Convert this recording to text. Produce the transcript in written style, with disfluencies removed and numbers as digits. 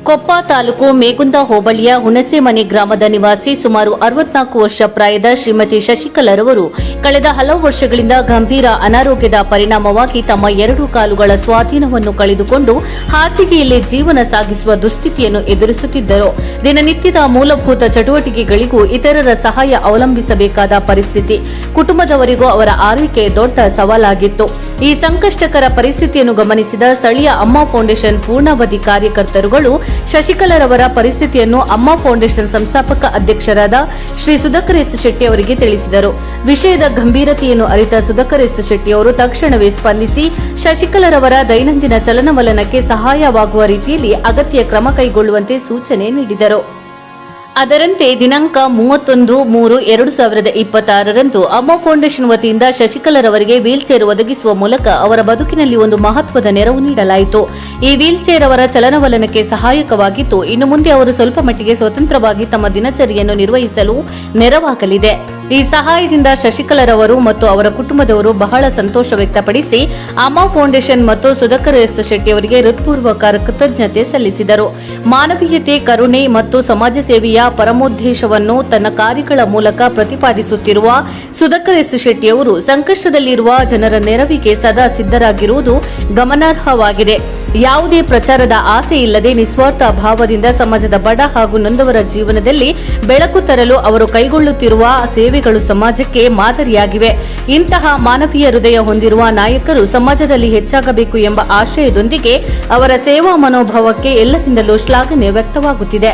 ಕೊಪ್ಪ ತಾಲೂಕು ಮೇಗುಂದ ಹೋಬಳಿಯ ಹುಣಸೆಮನೆ ಗ್ರಾಮದ ನಿವಾಸಿ ಸುಮಾರು 64 ವರ್ಷ ಪ್ರಾಯದ ಶ್ರೀಮತಿ ಶಶಿಕಲಾರವರು ಕಳೆದ ಹಲವು ವರ್ಷಗಳಿಂದ ಗಂಭೀರ ಅನಾರೋಗ್ಯದ ಪರಿಣಾಮವಾಗಿ ತಮ್ಮ 2 ಕಾಲುಗಳ ಸ್ವಾಧೀನವನ್ನು ಕಳೆದುಕೊಂಡು ಹಾಸಿಗೆಯಲ್ಲೇ ಜೀವನ ಸಾಗಿಸುವ ದುಸ್ಥಿತಿಯನ್ನು ಎದುರಿಸುತ್ತಿದ್ದರು. ದಿನನಿತ್ಯದ ಮೂಲಭೂತ ಚಟುವಟಿಕೆಗಳಿಗೂ ಇತರರ ಸಹಾಯ ಅವಲಂಬಿಸಬೇಕಾದ ಪರಿಸ್ಥಿತಿ. ಕುಟುಂಬದವರಿಗೂ ಅವರ ಆರೈಕೆ ದೊಡ್ಡ ಸವಾಲಾಗಿತ್ತು. ಈ ಸಂಕಷ್ಟಕರ ಪರಿಸ್ಥಿತಿಯನ್ನು ಗಮನಿಸಿದ ಸ್ಥಳೀಯ ಅಮ್ಮ ಫೌಂಡೇಶನ್ ಪೂರ್ಣಾವಧಿ ಕಾರ್ಯಕರ್ತರುಗಳು ಶಶಿಕಲಾರವರ ಪರಿಸ್ಥಿತಿಯನ್ನು ಅಮ್ಮ ಫೌಂಡೇಶನ್ ಸಂಸ್ಥಾಪಕ ಅಧ್ಯಕ್ಷರಾದ ಶ್ರೀ ಸುಧಾಕರ್ ಎಸ್ ಶೆಟ್ಟಿ ಅವರಿಗೆ ತಿಳಿಸಿದರು. ವಿಷಯದ ಗಂಭೀರತೆಯನ್ನು ಅರಿತ ಸುಧಾಕರ್ ಎಸ್ ಶೆಟ್ಟಿ ಅವರು ತಕ್ಷಣವೇ ಸ್ಪಂದಿಸಿ ಶಶಿಕಲಾರವರ ದೈನಂದಿನ ಚಲನವಲನಕ್ಕೆ ಸಹಾಯವಾಗುವ ರೀತಿಯಲ್ಲಿ ಅಗತ್ಯ ಕ್ರಮ ಕೈಗೊಳ್ಳುವಂತೆ ಸೂಚನೆ ನೀಡಿದರು. ಅದರಂತೆ ದಿನಾಂಕ 31/3/2026ರಂದು ಅಮ್ಮ ಫೌಂಡೇಶನ್ ವತಿಯಿಂದ ಶಶಿಕಲಾರವರಿಗೆ ವೀಲ್ಚೇರ್ ಒದಗಿಸುವ ಮೂಲಕ ಅವರ ಬದುಕಿನಲ್ಲಿ ಒಂದು ಮಹತ್ವದ ನೆರವು ನೀಡಲಾಯಿತು. ಈ ವೀಲ್ಚೇರ್ ಅವರ ಚಲನವಲನಕ್ಕೆ ಸಹಾಯಕವಾಗಿದ್ದು, ಇನ್ನು ಮುಂದೆ ಅವರು ಸ್ವಲ್ಪ ಮಟ್ಟಿಗೆ ಸ್ವತಂತ್ರವಾಗಿ ತಮ್ಮ ದಿನಚರಿಯನ್ನು ನಿರ್ವಹಿಸಲು ನೆರವಾಗಲಿದೆ. ಈ ಸಹಾಯದಿಂದ ಶಶಿಕಲಾರವರು ಮತ್ತು ಅವರ ಕುಟುಂಬದವರು ಬಹಳ ಸಂತೋಷ ವ್ಯಕ್ತಪಡಿಸಿ ಅಮ್ಮ ಫೌಂಡೇಶನ್ ಮತ್ತು ಸುಧಾಕರ್ ಎಸ್ ಶೆಟ್ಟಿ ಅವರಿಗೆ ಹೃತ್ಪೂರ್ವಕ ಕೃತಜ್ಞತೆ ಸಲ್ಲಿಸಿದರು. ಮಾನವೀಯತೆ, ಕರುಣೆ ಮತ್ತು ಸಮಾಜ ಸೇವೆಯ ಪರಮೋದ್ದೇಶವನ್ನು ತನ್ನ ಕಾರ್ಯಗಳ ಮೂಲಕ ಪ್ರತಿಪಾದಿಸುತ್ತಿರುವ ಸುಧಾಕರ್ ಎಸ್ ಶೆಟ್ಟಿ ಅವರು ಸಂಕಷ್ಟದಲ್ಲಿರುವ ಜನರ ನೆರವಿಗೆ ಸದಾ ಸಿದ್ಧರಾಗಿರುವುದು ಗಮನಾರ್ಹವಾಗಿದೆ. ಯಾವುದೇ ಪ್ರಚಾರದ ಆಸೆ ಇಲ್ಲದೆ ನಿಸ್ವಾರ್ಥ ಭಾವದಿಂದ ಸಮಾಜದ ಬಡ ಹಾಗೂ ನೊಂದವರ ಜೀವನದಲ್ಲಿ ಬೆಳಕು ತರಲು ಅವರು ಕೈಗೊಳ್ಳುತ್ತಿರುವ ಸೇವೆಗಳು ಸಮಾಜಕ್ಕೆ ಮಾದರಿಯಾಗಿವೆ. ಇಂತಹ ಮಾನವೀಯ ಹೃದಯ ಹೊಂದಿರುವ ನಾಯಕರು ಸಮಾಜದಲ್ಲಿ ಹೆಚ್ಚಾಗಬೇಕು ಎಂಬ ಆಶಯದೊಂದಿಗೆ ಅವರ ಸೇವಾ ಮನೋಭಾವಕ್ಕೆ ಎಲ್ಲರಿಂದಲೂ ಶ್ಲಾಘನೆ ವ್ಯಕ್ತವಾಗುತ್ತಿದೆ.